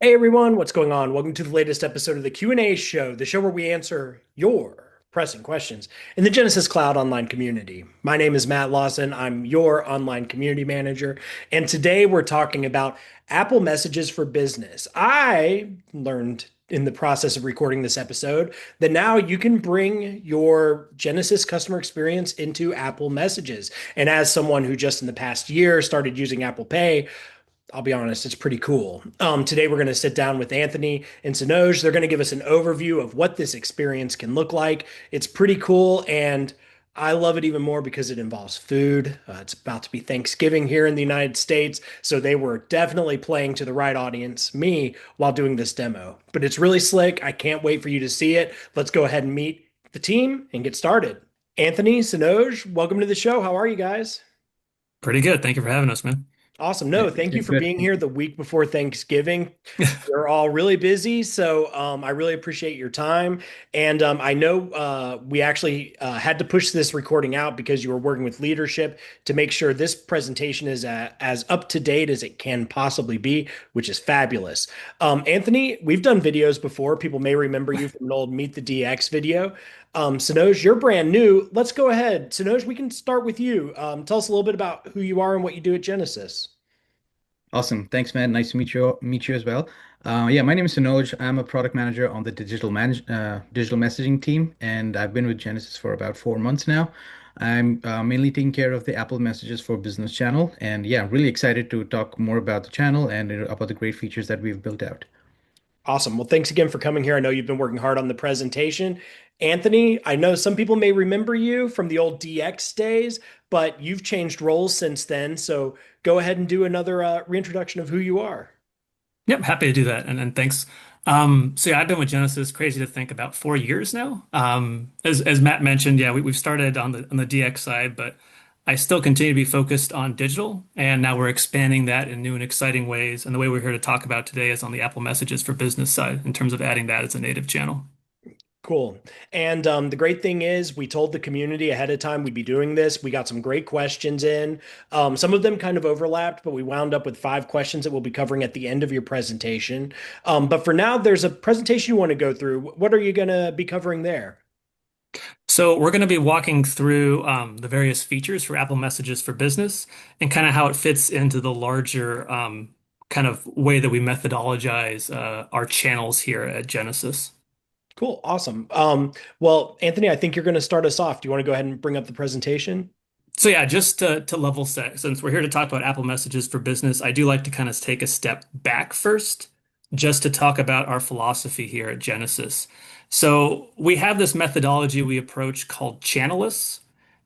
Hey everyone, what's going on? Welcome to the latest episode of the Q&A Show, the show where we answer your pressing questions in the Genesys Cloud online community. My name is Matt Lawson. I'm your online community manager, and today we're talking about Apple Messages for Business. I learned in the process of recording this episode that now you can bring your Genesys customer experience into Apple Messages. And as someone who just in the past year started using Apple Pay, I'll be honest, it's pretty cool. Today, we're going to sit down with Anthony and Sanoj. They're going to give us an overview of what this experience can look like. It's pretty cool, and I love it even more because it involves food. It's about to be Thanksgiving here in the United States, so they were definitely playing to the right audience, me, while doing this demo. But it's really slick. I can't wait for you to see it. Let's go ahead and meet the team and get started. Anthony, Sanoj, welcome to the show. How are you guys? Pretty good. Thank you for having us, man. Awesome. Yeah, No, thank you doing for good. being here the week before Thanksgiving. We're all really busy, so I really appreciate your time. And I know we actually had to push this recording out because you were working with leadership to make sure this presentation is as up to date as it can possibly be, which is fabulous. Anthony, we've done videos before. People may remember you from an old Meet the DX video. Sanoj, you're brand new. Let's go ahead. Sanoj, we can start with you. Tell us a little bit about who you are and what you do at Genesis. Awesome. Thanks, man. Nice to meet you as well. Yeah, my name is Sanoj. I'm a product manager on the digital messaging team, and I've been with Genesis for about 4 months now. I'm mainly taking care of the Apple Messages for Business channel, and yeah, really excited to talk more about the channel and about the great features that we've built out. Awesome. Well, thanks again for coming here. I know you've been working hard on the presentation. Anthony, I know some people may remember you from the old DX days, but you've changed roles since then. So go ahead and do another reintroduction of who you are. Yep, happy to do that. And thanks. So yeah, I've been with Genesis, crazy to think, about 4 years now. As Matt mentioned, yeah, we've started on the DX side, but I still continue to be focused on digital, and now we're expanding that in new and exciting ways. And the way we're here to talk about today is on the Apple Messages for Business side, in terms of adding that as a native channel. Cool. And the great thing is, we told the community ahead of time we'd be doing this. We got some great questions in. Some of them kind of overlapped, but we wound up with 5 questions that we'll be covering at the end of your presentation. But for now, there's a presentation you want to go through. What are you going to be covering there? So we're going to be walking through the various features for Apple Messages for Business and kind of how it fits into the larger kind of way that we methodologize our channels here at Genesis. Cool. Awesome. Well, Anthony, I think you're going to start us off. Do you want to go ahead and bring up the presentation? So yeah, just to level set, since we're here to talk about Apple Messages for Business, I do like to kind of take a step back first, just to talk about our philosophy here at Genesis. So we have this methodology we approach called channelless.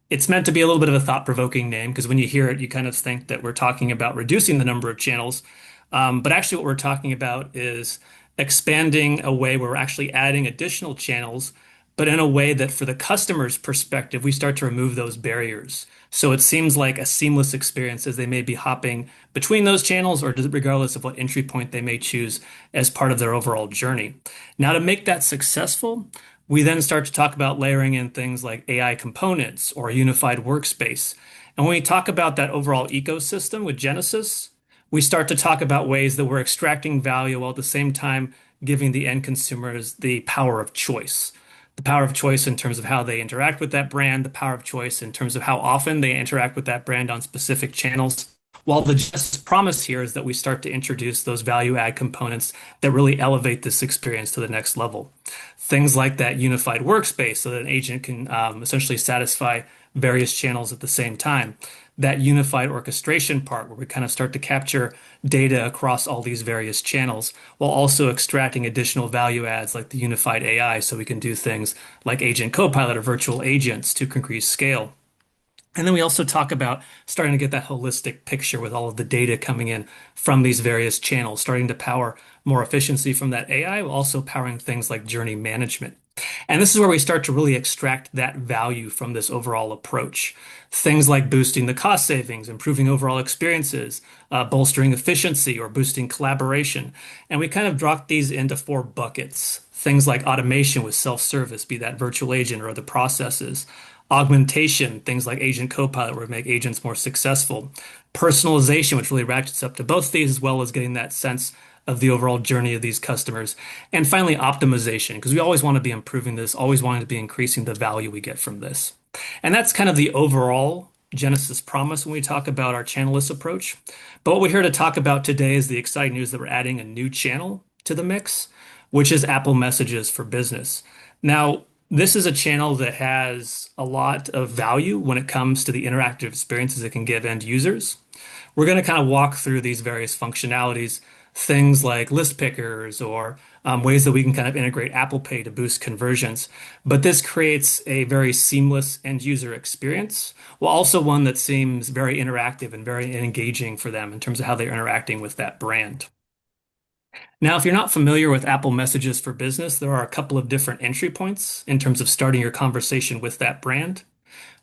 It's meant to be a little bit of a thought-provoking name because when you hear it, you kind of think that we're talking about reducing the number of channels. But actually, what we're talking about is expanding a way where we're actually adding additional channels, but in a way that, for the customer's perspective, we start to remove those barriers. So it seems like a seamless experience as they may be hopping between those channels or regardless of what entry point they may choose as part of their overall journey. Now, to make that successful, we then start to talk about layering in things like AI components or a unified workspace. And when we talk about that overall ecosystem with Genesis, we start to talk about ways that we're extracting value while at the same time giving the end consumers the power of choice. The power of choice in terms of how they interact with that brand, the power of choice in terms of how often they interact with that brand on specific channels. While the just promise here is that we start to introduce those value add components that really elevate this experience to the next level. Things like that unified workspace so that an agent can essentially satisfy various channels at the same time. That unified orchestration part where we kind of start to capture data across all these various channels while also extracting additional value adds like the unified AI so we can do things like agent copilot or virtual agents to increase scale. And then we also talk about starting to get that holistic picture with all of the data coming in from these various channels, starting to power more efficiency from that AI, while also powering things like journey management. And this is where we start to really extract that value from this overall approach. Things like boosting the cost savings, improving overall experiences, bolstering efficiency, or boosting collaboration. And we kind of drop these into 4 buckets. Things like automation with self-service, be that virtual agent or other processes. Augmentation, things like Agent Copilot, where we make agents more successful. Personalization, which really ratchets up to both these, as well as getting that sense of the overall journey of these customers. And finally, optimization, because we always want to be improving this, always wanting to be increasing the value we get from this. And that's kind of the overall Genesys promise when we talk about our channelless approach. But what we're here to talk about today is the exciting news that we're adding a new channel to the mix, which is Apple Messages for Business. Now, this is a channel that has a lot of value when it comes to the interactive experiences it can give end users. We're going to kind of walk through these various functionalities, things like list pickers or ways that we can kind of integrate Apple Pay to boost conversions. But this creates a very seamless end user experience, while also one that seems very interactive and very engaging for them in terms of how they're interacting with that brand. Now, if you're not familiar with Apple Messages for Business, there are a couple of different entry points in terms of starting your conversation with that brand.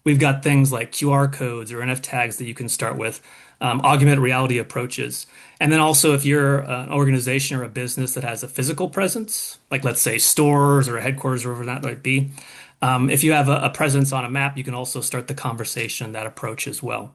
We've got things like QR codes or NF tags that you can start with, augmented reality approaches. And then also, if you're an organization or a business that has a physical presence, like let's say stores or a headquarters or whatever that might be, if you have a presence on a map, you can also start the conversation, that approach as well.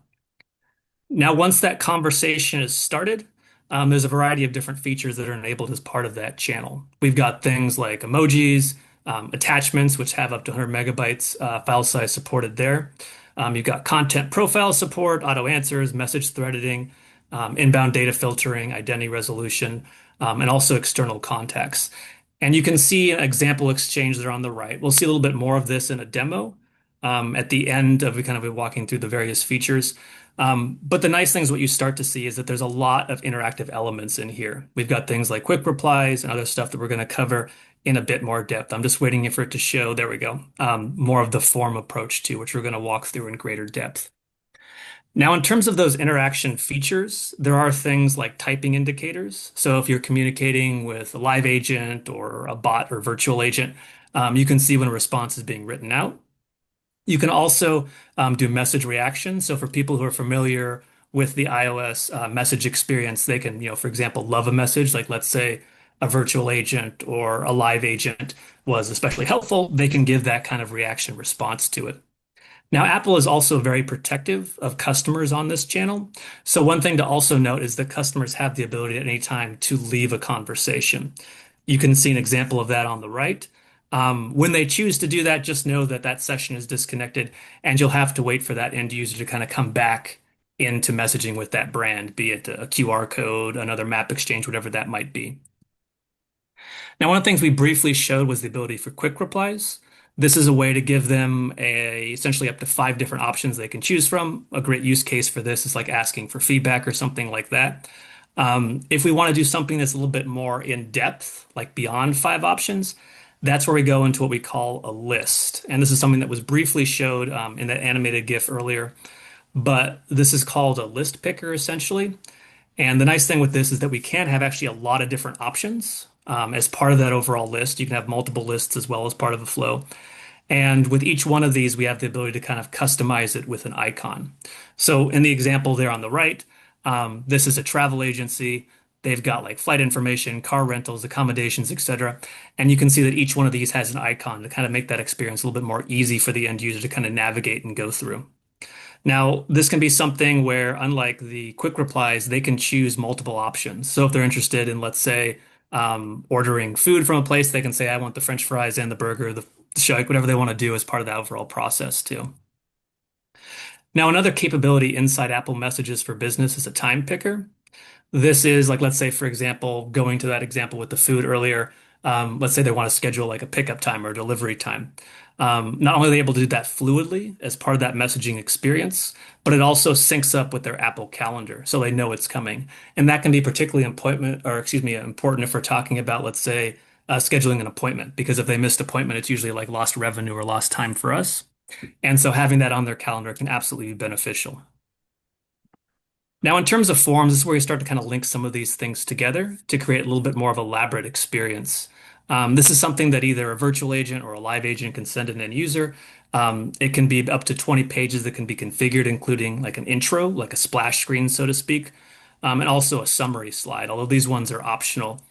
Now, once that conversation is started, there's a variety of different features that are enabled as part of that channel. We've got things like emojis, attachments, which have up to 100 megabytes file size supported there. You've got content profile support, auto answers, message thread editing, inbound data filtering, identity resolution, and also external contacts. And you can see an example exchange there on the right. We'll see a little bit more of this in a demo at the end of kind of walking through the various features. But the nice thing is what you start to see is that there's a lot of interactive elements in here. We've got things like quick replies and other stuff that we're going to cover in a bit more depth. I'm just waiting for it to show, there we go, more of the form approach too, which we're going to walk through in greater depth. Now, in terms of those interaction features, there are things like typing indicators. So if you're communicating with a live agent or a bot or virtual agent, you can see when a response is being written out. You can also do message reaction. So for people who are familiar with the iOS message experience, they can, for example, love a message. Like let's say a virtual agent or a live agent was especially helpful. They can give that kind of reaction response to it. Now, Apple is also very protective of customers on this channel. So one thing to also note is that customers have the ability at any time to leave a conversation. You can see an example of that on the right. When they choose to do that, just know that that session is disconnected and you'll have to wait for that end user to kind of come back into messaging with that brand, be it a QR code, another map exchange, whatever that might be. Now, one of the things we briefly showed was the ability for quick replies. This is a way to give them essentially up to 5 different options they can choose from. A great use case for this is like asking for feedback or something like that. If we want to do something that's a little bit more in depth, like beyond 5 options, that's where we go into what we call a list. And this is something that was briefly showed in that animated GIF earlier. But this is called a list picker essentially. And the nice thing with this is that we can have actually a lot of different options as part of that overall list. You can have multiple lists as well as part of the flow. And with each one of these, we have the ability to kind of customize it with an icon. So in the example there on the right, this is a travel agency. They've got like flight information, car rentals, accommodations, etc. And you can see that each one of these has an icon to kind of make that experience a little bit more easy for the end user to kind of navigate and go through. Now, this can be something where, unlike the quick replies, they can choose multiple options. So if they're interested in, let's say, ordering food from a place, they can say, I want the French fries and the burger, the shake, whatever they want to do as part of the overall process too. Now, another capability inside Apple Messages for Business is a time picker. This is like, let's say, for example, going to that example with the food earlier, let's say they want to schedule like a pickup time or a delivery time. Not only are they able to do that fluidly as part of that messaging experience, but it also syncs up with their Apple Calendar, so they know it's coming. And that can be particularly important if we're talking about, let's say, scheduling an appointment, because if they missed appointment, it's usually like lost revenue or lost time for us. And so having that on their calendar can absolutely be beneficial. Now, in terms of forms, this is where you start to kind of link some of these things together to create a little bit more of an elaborate experience. This is something that either a virtual agent or a live agent can send an end user. It can be up to 20 pages that can be configured, including like an intro, like a splash screen, so to speak, and also a summary slide, although these ones are optional.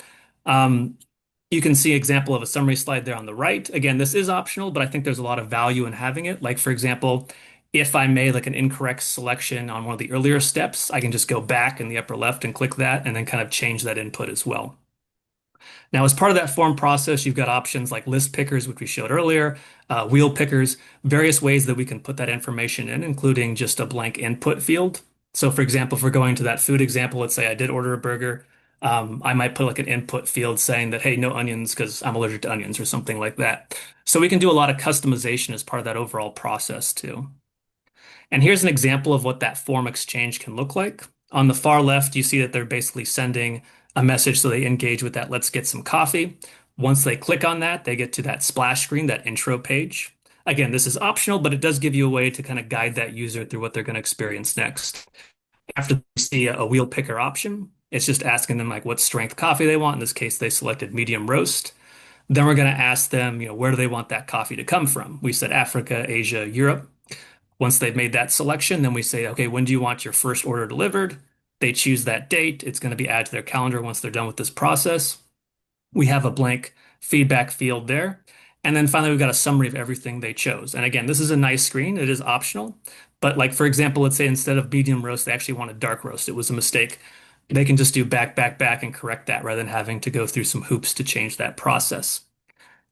You can see an example of a summary slide there on the right. Again, this is optional, but I think there's a lot of value in having it. Like, for example, If I made like an incorrect selection on one of the earlier steps, I can just go back in the upper left and click that and then kind of change that input as well. Now, as part of that form process, you've got options like list pickers, which we showed earlier, wheel pickers, various ways that we can put that information in, including just a blank input field. So, for example, if we're going to that food example, let's say I did order a burger, I might put like an input field saying that, hey, no onions because I'm allergic to onions or something like that. So we can do a lot of customization as part of that overall process too. And here's an example of what that form exchange can look like. On the far left, you see that they're basically sending a message so they engage with that let's get some coffee. Once they click on that, they get to that splash screen, that intro page. Again, this is optional, but it does give you a way to kind of guide that user through what they're going to experience next. After they see a wheel picker option, it's just asking them like what strength coffee they want. In this case, they selected medium roast. Then we're going to ask them, where do they want that coffee to come from? We said Africa, Asia, Europe. Once they've made that selection, then we say, okay, when do you want your first order delivered? They choose that date. It's going to be added to their calendar once they're done with this process. We have a blank feedback field there. And then finally, we've got a summary of everything they chose. And again, this is a nice screen. It is optional. But like, for example, let's say instead of medium roast, they actually wanted dark roast. It was a mistake. They can just do back, back, back and correct that rather than having to go through some hoops to change that process.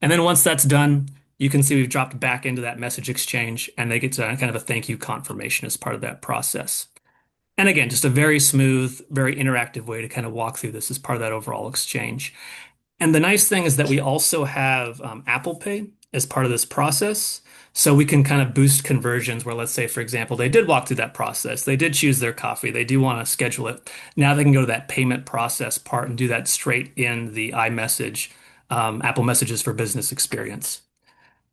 And then once that's done, you can see we've dropped back into that message exchange and they get to kind of a thank you confirmation as part of that process. And again, just a very smooth, very interactive way to kind of walk through this as part of that overall exchange. And the nice thing is that we also have Apple Pay as part of this process. So we can kind of boost conversions where, let's say, for example, they did walk through that process. They did choose their coffee. They do want to schedule it. Now they can go to that payment process part and do that straight in the iMessage, Apple Messages for Business experience.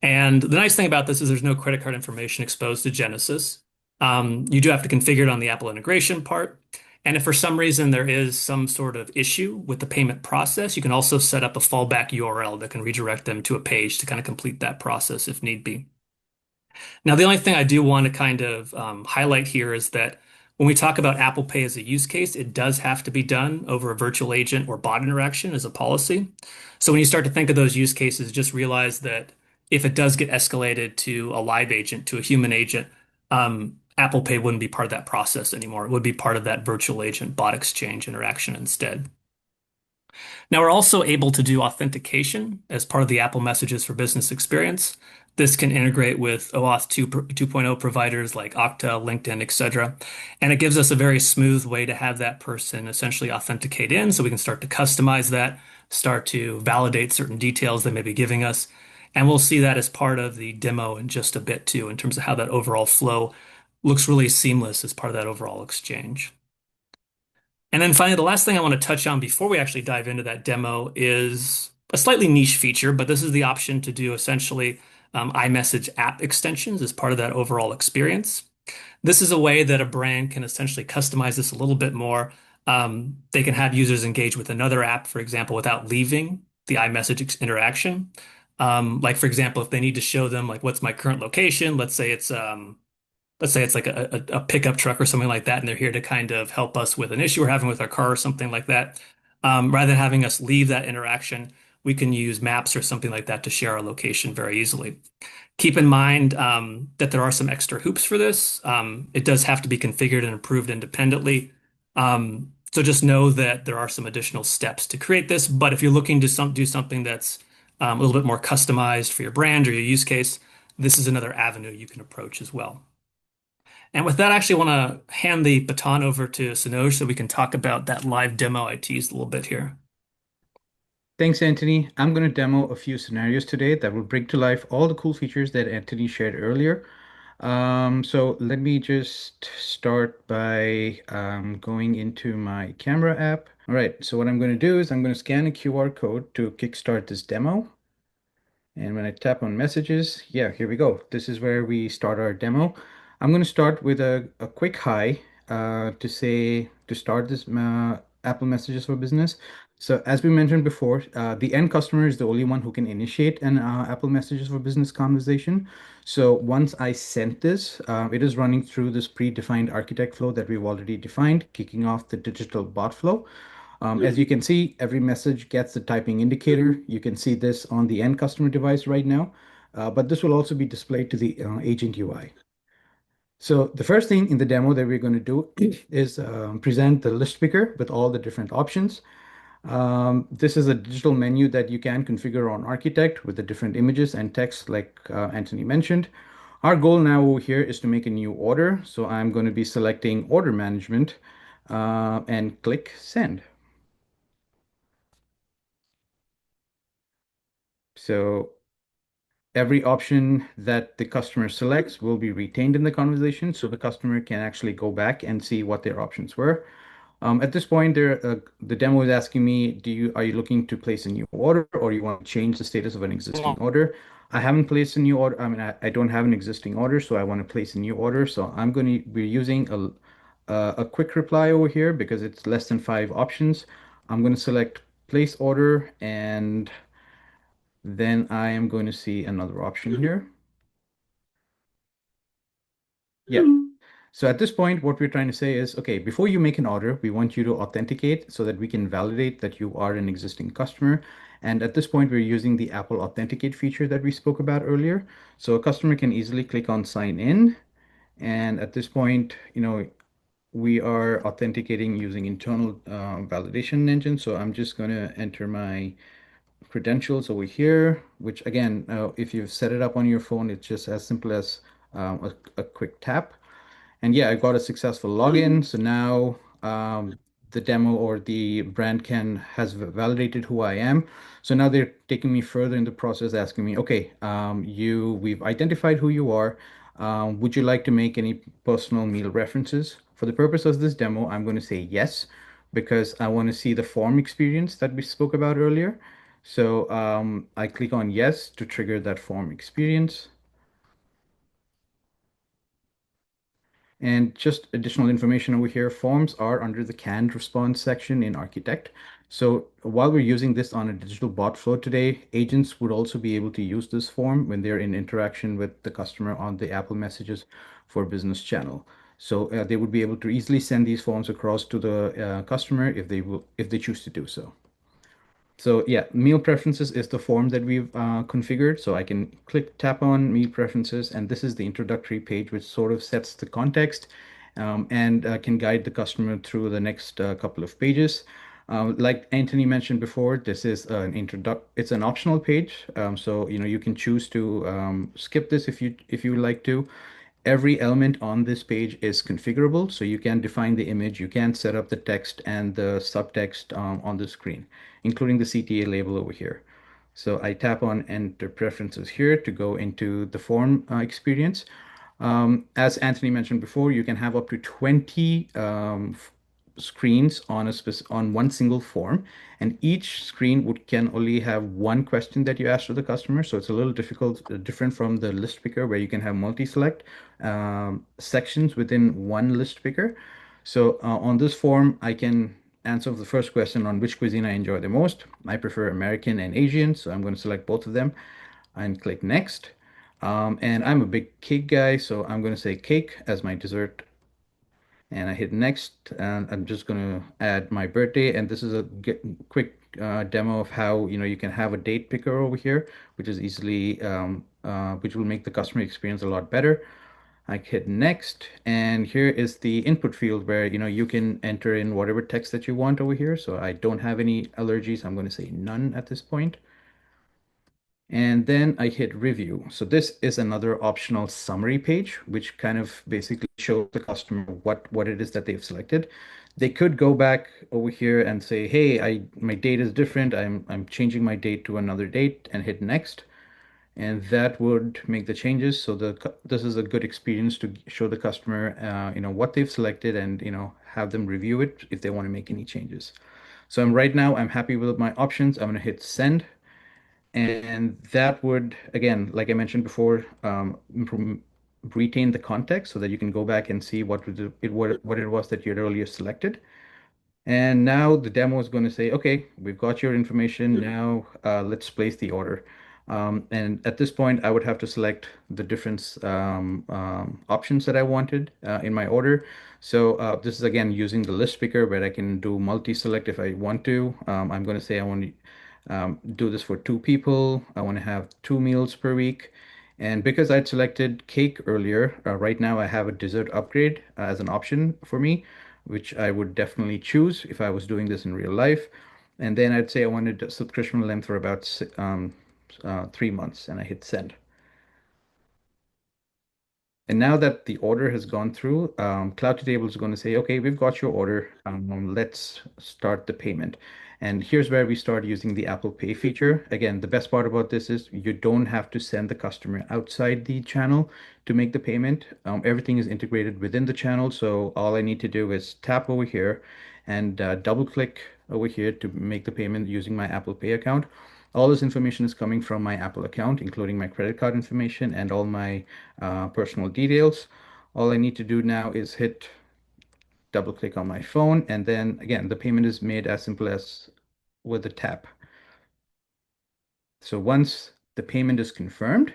And the nice thing about this is there's no credit card information exposed to Genesys. You do have to configure it on the Apple integration part. And if for some reason there is some sort of issue with the payment process, you can also set up a fallback URL that can redirect them to a page to kind of complete that process if need be. Now, the only thing I do want to kind of highlight here is that when we talk about Apple Pay as a use case, it does have to be done over a virtual agent or bot interaction as a policy. So when you start to think of those use cases, just realize that if it does get escalated to a live agent, to a human agent, Apple Pay wouldn't be part of that process anymore. It would be part of that virtual agent bot exchange interaction instead. Now we're also able to do authentication as part of the Apple Messages for Business experience. This can integrate with OAuth 2.0 providers like Okta, LinkedIn, etc. And it gives us a very smooth way to have that person essentially authenticate in so we can start to customize that, start to validate certain details they may be giving us. And we'll see that as part of the demo in just a bit too, in terms of how that overall flow looks really seamless as part of that overall exchange. And then finally, the last thing I want to touch on before we actually dive into that demo is a slightly niche feature, but this is the option to do essentially iMessage app extensions as part of that overall experience. This is a way that a brand can essentially customize this a little bit more. They can have users engage with another app, for example, without leaving the iMessage interaction. Like, for example, if they need to show them like what's my current location, let's say it's like a pickup truck or something like that, and they're here to kind of help us with an issue we're having with our car or something like that. Rather than having us leave that interaction, we can use maps or something like that to share our location very easily. Keep in mind that there are some extra hoops for this. It does have to be configured and approved independently. So just know that there are some additional steps to create this. But if you're looking to do something that's a little bit more customized for your brand or your use case, this is another avenue you can approach as well. And with that, I actually want to hand the baton over to Sanoj so we can talk about that live demo I teased a little bit here. Thanks, Anthony. I'm going to demo a few scenarios today that will bring to life all the cool features that Anthony shared earlier. So let me just start by going into my camera app. All right, so what I'm going to do is I'm going to scan a QR code to kickstart this demo. And when I tap on messages, yeah, here we go. This is where we start our demo. I'm going to start with a quick hi to start this Apple Messages for Business. So as we mentioned before, the end customer is the only one who can initiate an Apple Messages for Business conversation. So once I sent this, it is running through this predefined architect flow that we've already defined, kicking off the digital bot flow. As you can see, every message gets the typing indicator. You can see this on the end customer device right now, but this will also be displayed to the agent UI. So the first thing in the demo that we're going to do is present the list picker with all the different options. This is a digital menu that you can configure on Architect with the different images and text like Anthony mentioned. Our goal now over here is to make a new order. So I'm going to be selecting order management and click send. So every option that the customer selects will be retained in the conversation so the customer can actually go back and see what their options were. At this point, the demo is asking me, are you looking to place a new order or you want to change the status of an existing order? I haven't placed a new order. I don't have an existing order, so I want to place a new order. So I'm going to be using a quick reply over here because it's less than five options. I'm going to select place order and then I am going to see another option here. Yeah. So at this point, what we're trying to say is, okay, before you make an order, we want you to authenticate so that we can validate that you are an existing customer. And at this point, we're using the Apple Authenticate feature that we spoke about earlier. So a customer can easily click on sign in. And at this point, we are authenticating using internal validation engine. So I'm just going to enter my credentials over here, which again, if you've set it up on your phone, it's just as simple as a quick tap. And yeah, I got a successful login. So now the demo or the brand can has validated who I am. So now they're taking me further in the process, asking me, okay, we've identified who you are. Would you like to make any personal meal references? For the purpose of this demo, I'm going to say yes, because I want to see the form experience that we spoke about earlier. So I click on yes to trigger that form experience. And just additional information over here, forms are under the canned response section in Architect. So while we're using this on a digital bot flow today, agents would also be able to use this form when they're in interaction with the customer on the Apple Messages for Business channel. So they would be able to easily send these forms across to the customer if they choose to do so. So yeah, meal preferences is the form that we've configured. So I can tap on meal preferences, and this is the introductory page, which sort of sets the context and can guide the customer through the next couple of pages. Like Anthony mentioned before, this is it's an optional page. So you can choose to skip this if you would like to. Every element on this page is configurable, so you can define the image, you can set up the text and the subtext on the screen, including the CTA label over here. So I tap on Enter Preferences here to go into the form experience. As Anthony mentioned before, you can have up to 20 screens on one single form, and each screen can only have one question that you ask to the customer. So it's a little different from the list picker where you can have multi-select sections within one list picker. So on this form, I can answer the first question on which cuisine I enjoy the most. I prefer American and Asian, so I'm going to select both of them and click next. And I'm a big cake guy, so I'm going to say cake as my dessert. And I hit next, and I'm just going to add my birthday. And this is a quick demo of how you can have a date picker over here, which is easily which will make the customer experience a lot better. I hit next, and here is the input field where you can enter in whatever text that you want over here. So I don't have any allergies. I'm going to say none at this point. And then I hit review. So this is another optional summary page, which kind of basically shows the customer what it is that they've selected. They could go back over here and say, hey, my date is different. I'm changing my date to another date and hit next. And that would make the changes. So this is a good experience to show the customer, what they've selected and, have them review it if they want to make any changes. So right now I'm happy with my options. I'm going to hit send. And that would, again, like I mentioned before, retain the context so that you can go back and see what it was that you had earlier selected. And now the demo is going to say, okay, we've got your information. Now let's place the order. And at this point, I would have to select the different options that I wanted in my order. So this is again using the list picker where I can do multi-select if I want to. I'm going to say I want to do this for two people. I want to have two meals per week. And because I'd selected cake earlier, right now I have a dessert upgrade as an option for me, which I would definitely choose if I was doing this in real life. And then I'd say I wanted a subscription length for about 3 months, and I hit send. And now that the order has gone through, Cloud to Table is going to say, okay, we've got your order. Let's start the payment. And here's where we start using the Apple Pay feature. Again, the best part about this is you don't have to send the customer outside the channel to make the payment. Everything is integrated within the channel. So all I need to do is tap over here and double click over here to make the payment using my Apple Pay account. All this information is coming from my Apple account, including my credit card information and all my personal details. All I need to do now is hit double click on my phone, and then again, the payment is made as simple as with a tap. So once the payment is confirmed,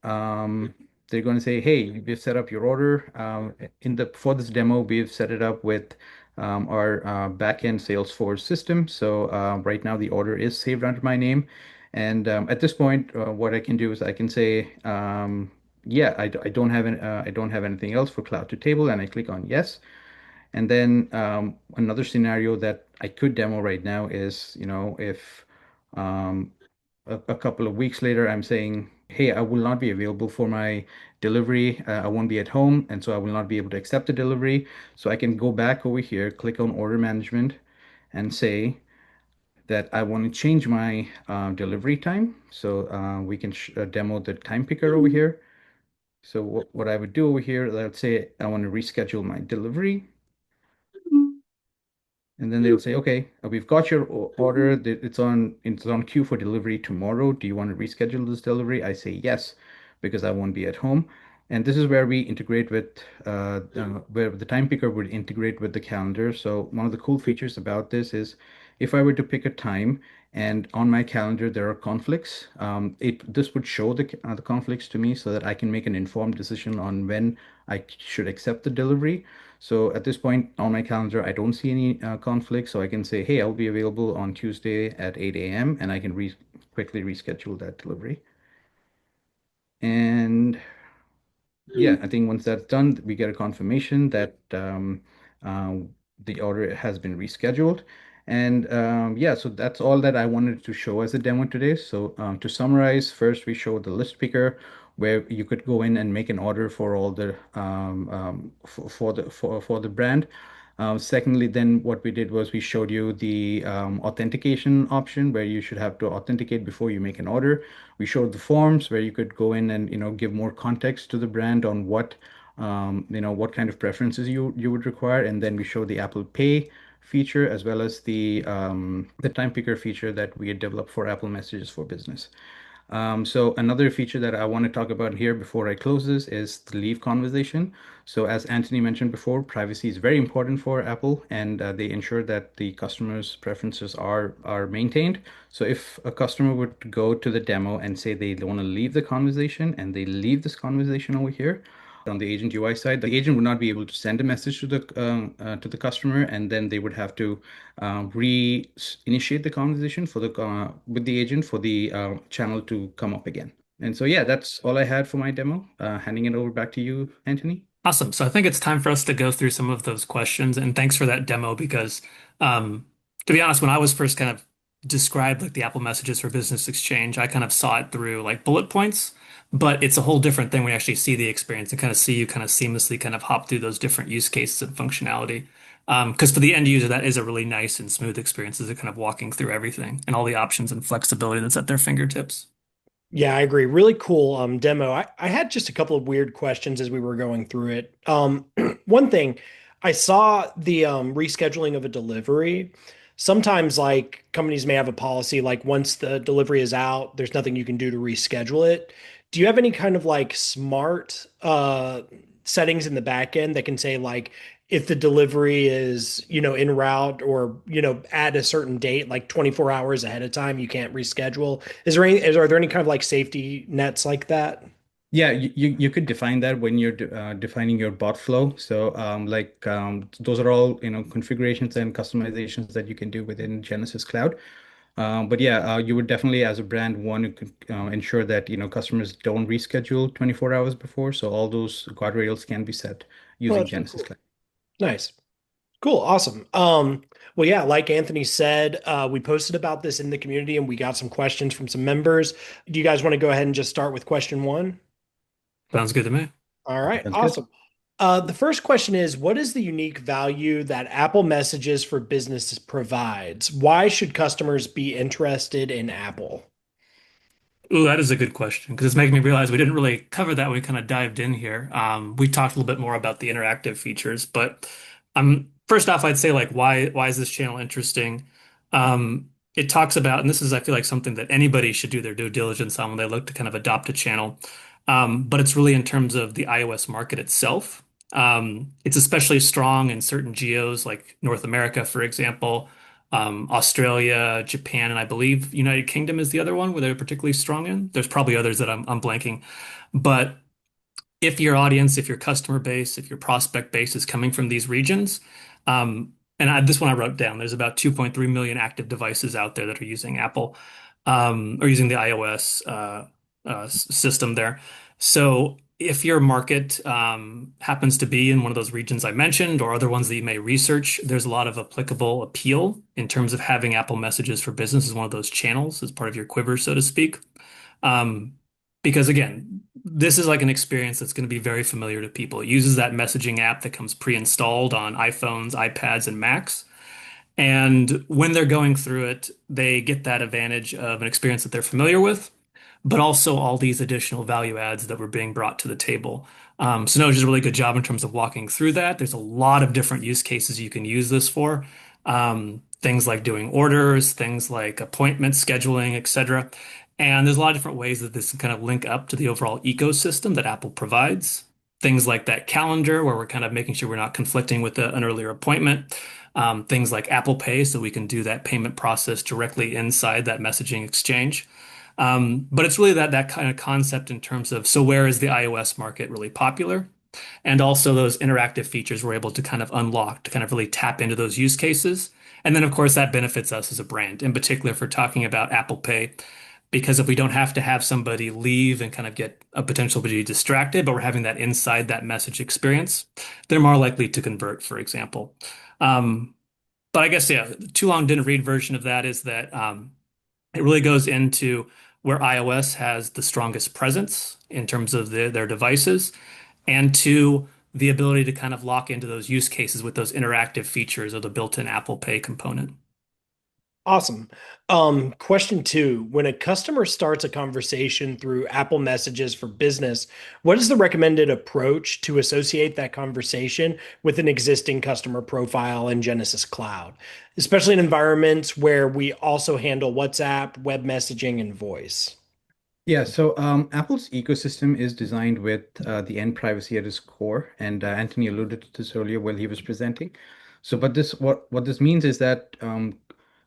um, they're going to say, "Hey, we've set up your order. In the for this demo, we've set it up with our backend Salesforce system. So right now, the order is saved under my name. And at this point, what I can do is I can say, "Yeah, I don't have I don't have anything else for Cloud to Table," and I click on yes. And then another scenario that I could demo right now is, if um, a couple of weeks later, I'm saying, hey, I will not be available for my delivery. I won't be at home, and so I will not be able to accept the delivery. So I can go back over here, click on order management, and say that I want to change my delivery time. So we can demo the time picker over here. So what I would do over here, let's say I want to reschedule my delivery. And then they'll say, okay, we've got your order. It's on queue for delivery tomorrow. Do you want to reschedule this delivery? I say yes, because I won't be at home. And this is where we integrate with where the time picker would integrate with the calendar. So one of the cool features about this is if I were to pick a time and on my calendar there are conflicts, this would show the conflicts to me so that I can make an informed decision on when I should accept the delivery. So at this point on my calendar, I don't see any conflicts, so I can say, hey, I'll be available on Tuesday at 8 a.m. and I can quickly reschedule that delivery. And yeah, I think once that's done, we get a confirmation that uh, the order has been rescheduled. And yeah, so that's all that I wanted to show as a demo today. So to summarize, first we showed the list picker where you could go in and make an order for all the for the brand. Secondly, then what we did was we showed you the authentication option where you should have to authenticate before you make an order. We showed the forms where you could go in and give more context to the brand on what kind of preferences you would require, and then we showed the Apple Pay feature as well as the time picker feature that we had developed for Apple Messages for Business. So another feature that I want to talk about here before I close this is the leave conversation. So as Anthony mentioned before, privacy is very important for Apple, and they ensure that the customer's preferences are maintained. So if a customer would go to the demo and say they want to leave the conversation and they leave this conversation over here, on the agent UI side, the agent would not be able to send a message to the customer, and then they would have to re-initiate the conversation with the agent for the channel to come up again. And so, yeah, that's all I had for my demo. Handing it over back to you, Anthony. Awesome. So I think it's time for us to go through some of those questions. And thanks for that demo because, to be honest, when I was first kind of described like the Apple Messages for Business Exchange, I kind of saw it through like bullet points, but it's a whole different thing when you actually see the experience and kind of see you kind of seamlessly kind of hop through those different use cases and functionality. Because for the end user, that is a really nice and smooth experience as they're kind of walking through everything and all the options and flexibility that's at their fingertips. Yeah, I agree. Really cool demo. I had just a couple of weird questions as we were going through it. One thing, I saw the rescheduling of a delivery. Sometimes like companies may have a policy like once the delivery is out, there's nothing you can do to reschedule it. Do you have any kind of like smart settings in the back end that can say like if the delivery is, en route or, at a certain date, like 24 hours ahead of time, you can't reschedule? Are there any kind of like safety nets like that? Yeah, you could define that when you're defining your bot flow. So those are all configurations and customizations that you can do within Genesys Cloud. But yeah, you would definitely, as a brand, want to ensure that customers don't reschedule 24 hours before. So all those guardrails can be set Well, using that's really Genesys cool. Cloud. Nice. Cool. Awesome. Well, yeah, like Anthony said, we posted about this in the community and we got some questions from some members. Do you guys want to go ahead and just start with question one? Sounds good to me. All right. Sounds good. Awesome. The first question is, what is the unique value that Apple Messages for Business provides? Why should customers be interested in Apple? Ooh, that is a good question because it's making me realize we didn't really cover that when we kind of dived in here. We talked a little bit more about the interactive features, but first off, I'd say like why is this channel interesting? It talks about, and this is I feel like something that anybody should do their due diligence on when they look to kind of adopt a channel. But it's really in terms of the iOS market itself. It's especially strong in certain geos like North America, for example, Australia, Japan, and I believe United Kingdom is the other one where they're particularly strong in. There's probably others that I'm blanking. But if your audience, if your customer base, if your prospect base is coming from these regions, this one I wrote down, there's about 2.3 million active devices out there that are using Apple or using the iOS system there. So if your market happens to be in one of those regions I mentioned or other ones that you may research, there's a lot of applicable appeal in terms of having Apple Messages for Business as one of those channels as part of your quiver, so to speak. Um, because again, this is like an experience that's going to be very familiar to people. It uses that messaging app that comes pre-installed on iPhones, iPads, and Macs. And when they're going through it, they get that advantage of an experience that they're familiar with, but also all these additional value adds that were being brought to the table. Sanoj does a really good job in terms of walking through that. There's a lot of different use cases you can use this for. Things like doing orders, things like appointment scheduling, etc. And there's a lot of different ways that this can kind of link up to the overall ecosystem that Apple provides. Things like that calendar, where we're kind of making sure we're not conflicting with an earlier appointment. Things like Apple Pay, so we can do that payment process directly inside that messaging exchange. But it's really that kind of concept in terms of so where is the iOS market really popular? And also those interactive features we're able to kind of unlock to kind of really tap into those use cases. And then, of course, that benefits us as a brand, in particular for talking about Apple Pay, because if we don't have to have somebody leave and kind of get a potential to be distracted, but we're having that inside that message experience, they're more likely to convert, for example. Um, but I guess, yeah, too long didn't read version of that is that it really goes into where iOS has the strongest presence in terms of their devices, and two, the ability to kind of lock into those use cases with those interactive features of the built-in Apple Pay component. Awesome. Question two, when a customer starts a conversation through Apple Messages for Business, what is the recommended approach to associate that conversation with an existing customer profile in Genesys Cloud, especially in environments where we also handle WhatsApp, web messaging, and voice? Yeah, so Apple's ecosystem is designed with the end privacy at its core, and Anthony alluded to this earlier while he was presenting. So, but this what this means is that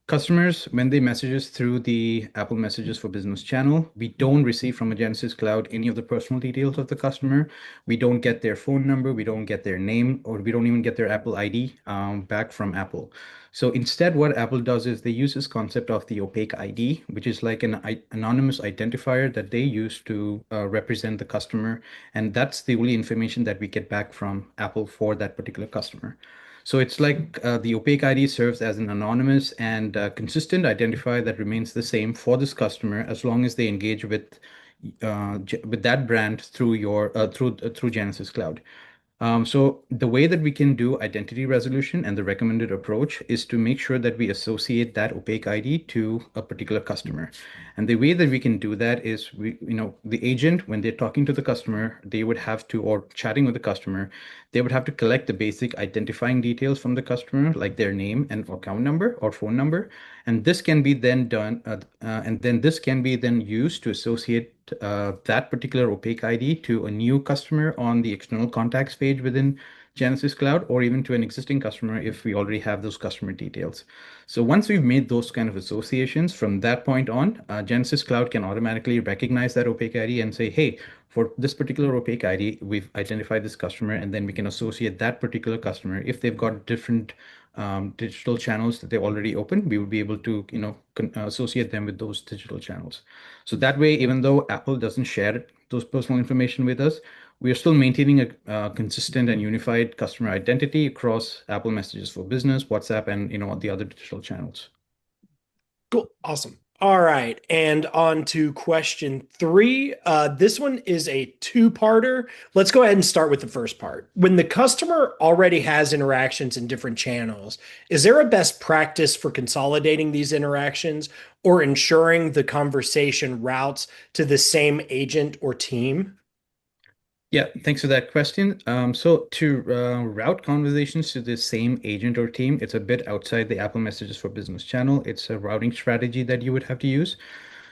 customers, when they message us through the Apple Messages for Business channel, we don't receive from a Genesys Cloud any of the personal details of the customer. We don't get their phone number, we don't get their name, or we don't even get their Apple ID back from Apple. So instead, what Apple does is they use this concept of the opaque ID, which is like an anonymous identifier that they use to represent the customer. And that's the only information that we get back from Apple for that particular customer. So it's like the opaque ID serves as an anonymous and consistent identifier that remains the same for this customer as long as they engage with that brand through through Genesys Cloud. So the way that we can do identity resolution and the recommended approach is to make sure that we associate that opaque ID to a particular customer. And the way that we can do that is the agent, when they're talking to the customer, they would have to, or chatting with the customer, they would have to collect the basic identifying details from the customer, like their name and account number or phone number. And this can be then done, and then this can be then used to associate that particular opaque ID to a new customer on the external contacts page within Genesys Cloud, or even to an existing customer if we already have those customer details. So once we've made those kind of associations, from that point on, Genesys Cloud can automatically recognize that opaque ID and say, hey, for this particular opaque ID, we've identified this customer, and then we can associate that particular customer if they've got different digital channels that they already opened, we would be able to, associate them with those digital channels. So that way, even though Apple doesn't share those personal information with us, we are still maintaining a consistent and unified customer identity across Apple Messages for Business, WhatsApp, and the other digital channels. Cool. Awesome. All right. And on to question three. This one is a two-parter. Let's go ahead and start with the first part. When the customer already has interactions in different channels, is there a best practice for consolidating these interactions or ensuring the conversation routes to the same agent or team? Yeah, thanks for that question. So to route conversations to the same agent or team, it's a bit outside the Apple Messages for Business channel. It's a routing strategy that you would have to use.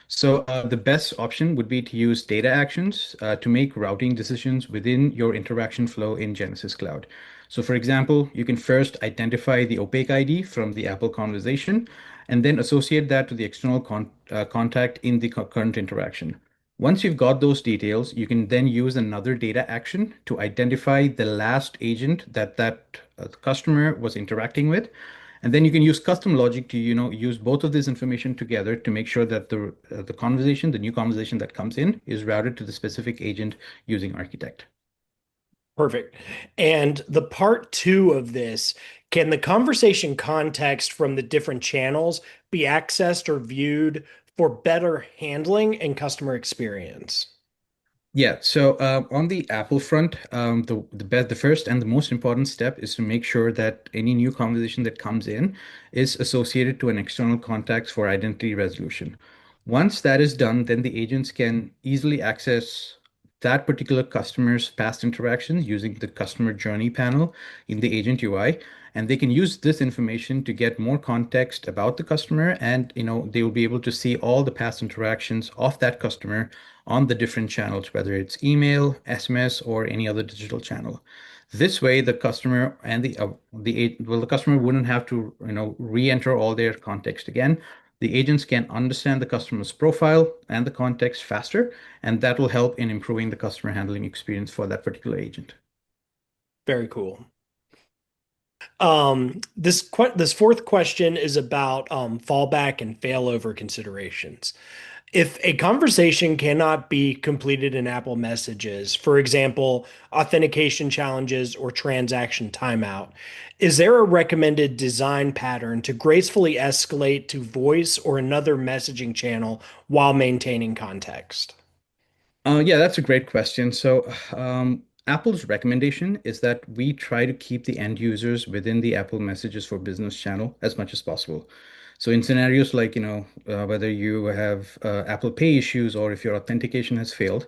So the best option would be to use data actions to make routing decisions within your interaction flow in Genesys Cloud. So for example, you can first identify the opaque ID from the Apple conversation and then associate that to the external contact in the current interaction. Once you've got those details, you can then use another data action to identify the last agent that customer was interacting with. And then you can use custom logic to, use both of this information together to make sure that the new conversation that comes in is routed to the specific agent using Architect. Perfect. And the part two of this, can the conversation context from the different channels be accessed or viewed for better handling and customer experience? Yeah, so on the Apple front, the first and the most important step is to make sure that any new conversation that comes in is associated to an external contact for identity resolution. Once that is done, then the agents can easily access that particular customer's past interactions using the customer journey panel in the agent UI, and they can use this information to get more context about the customer, and they will be able to see all the past interactions of that customer on the different channels, whether it's email, SMS, or any other digital channel. This way, the customer and the customer wouldn't have to re-enter all their context again. The agents can understand the customer's profile and the context faster, and that will help in improving the customer handling experience for that particular agent. Very cool. This fourth question is about fallback and failover considerations. If a conversation cannot be completed in Apple Messages, for example, authentication challenges or transaction timeout, is there a recommended design pattern to gracefully escalate to voice or another messaging channel while maintaining context? Yeah, that's a great question. So, Apple's recommendation is that we try to keep the end users within the Apple Messages for Business channel as much as possible. So, in scenarios like, whether you have Apple Pay issues or if your authentication has failed,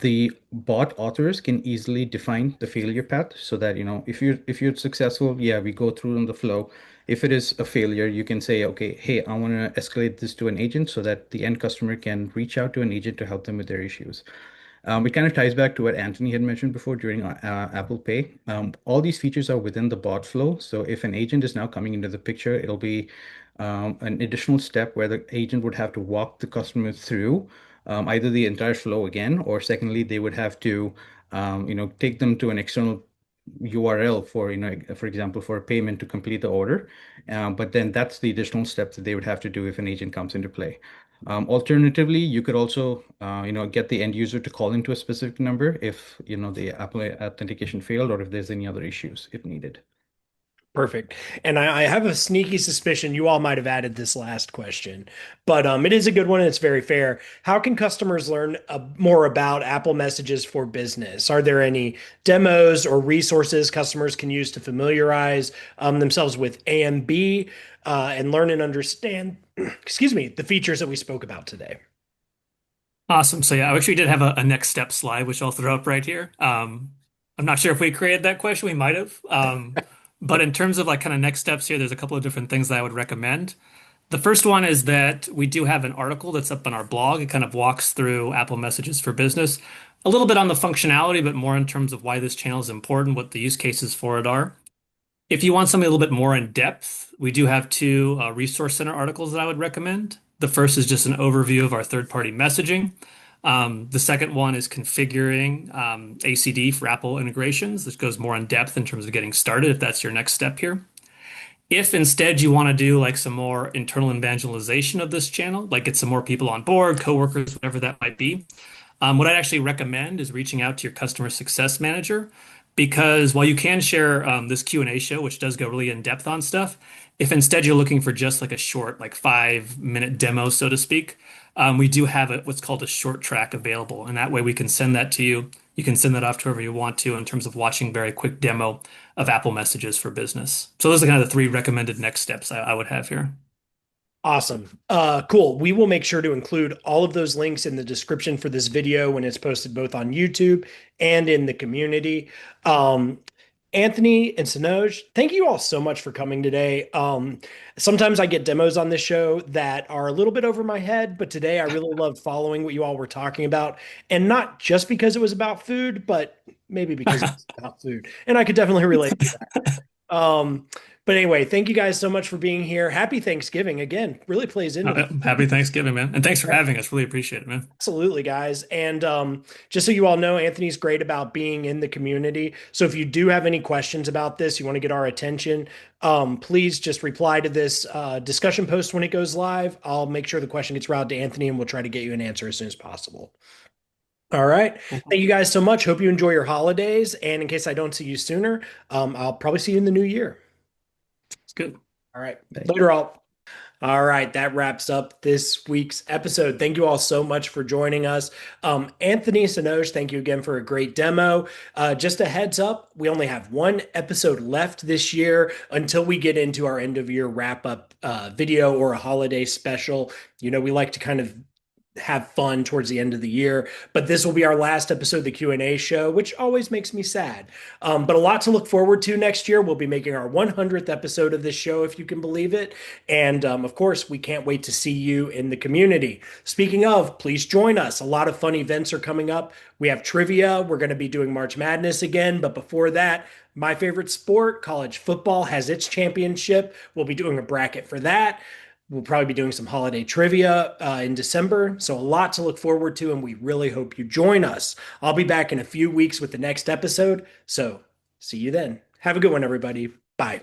the bot authors can easily define the failure path so that, if you're successful, yeah, we go through on the flow. If it is a failure, you can say, okay, hey, I want to escalate this to an agent so that the end customer can reach out to an agent to help them with their issues. It kind of ties back to what Anthony had mentioned before during Apple Pay. All these features are within the bot flow. So if an agent is now coming into the picture, it'll be an additional step where the agent would have to walk the customer through either the entire flow again, or secondly, they would have to, take them to an external URL for, for example, for a payment to complete the order. But then that's the additional step that they would have to do if an agent comes into play. Alternatively, you could also, get the end user to call into a specific number if, the Apple authentication failed or if there's any other issues if needed. Perfect. And I have a sneaky suspicion you all might have added this last question, but it is a good one and it's very fair. How can customers learn more about Apple Messages for Business? Are there any demos or resources customers can use to familiarize themselves with AMB and learn and understand, excuse me, the features that we spoke about today? Awesome. So yeah, I actually did have a next step slide, which I'll throw up right here. I'm not sure if we created that question. We might have. But in terms of like kind of next steps here, there's a couple of different things that I would recommend. The first one is that we do have an article that's up on our blog. It kind of walks through Apple Messages for Business, a little bit on the functionality, but more in terms of why this channel is important, what the use cases for it are. If you want something a little bit more in depth, we do have two Resource Center articles that I would recommend. The first is just an overview of our third-party messaging. The second one is configuring ACD for Apple integrations. This goes more in depth in terms of getting started, if that's your next step here. If instead you want to do like some more internal evangelization of this channel, like get some more people on board, coworkers, whatever that might be, what I'd actually recommend is reaching out to your customer success manager because while you can share this Q&A show, which does go really in depth on stuff, if instead you're looking for just like a short, like 5 minute demo, so to speak, we do have what's called a short track available. And that way we can send that to you. You can send that off to whoever you want to in terms of watching very quick demo of Apple Messages for Business. So those are kind of the three recommended next steps I would have here. Awesome. Cool. We will make sure to include all of those links in the description for this video when it's posted both on YouTube and in the community. Um, Anthony and Sanoj, thank you all so much for coming today. Sometimes I get demos on this show that are a little bit over my head, but today I really loved following what you all were talking about. And not just because it was about food, but maybe because it was about food. And I could definitely relate to that. But anyway, thank you guys so much for being here. Happy Thanksgiving again. Really plays in with Happy Thanksgiving, man. And thanks for having us. Really appreciate it, man. Absolutely, guys. And just so you all know, Anthony's great about being in the community. So if you do have any questions about this, you want to get our attention, please just reply to this discussion post when it goes live. I'll make sure the question gets routed to Anthony and we'll try to get you an answer as soon as possible. All right. Thank you guys so much. Hope you enjoy your holidays. And in case I don't see you sooner, I'll probably see you in the new year. It's good. All right. Thanks. Later, all. All right, that wraps up this week's episode. Thank you all so much for joining us. Anthony, Sanoj, thank you again for a great demo. Just a heads up, we only have one episode left this year until we get into our end of year wrap up video or a holiday special. You know, we like to kind of have fun towards the end of the year, but this will be our last episode of the Q&A show, which always makes me sad. But a lot to look forward to next year. We'll be making our 100th episode of this show, if you can believe it. And of course, we can't wait to see you in the community. Speaking of, please join us. A lot of fun events are coming up. We have trivia. We're going to be doing March Madness again. But before that, my favorite sport, college football, has its championship. We'll be doing a bracket for that. We'll probably be doing some holiday trivia in December. So a lot to look forward to, and we really hope you join us. I'll be back in a few weeks with the next episode. So see you then. Have a good one, everybody. Bye.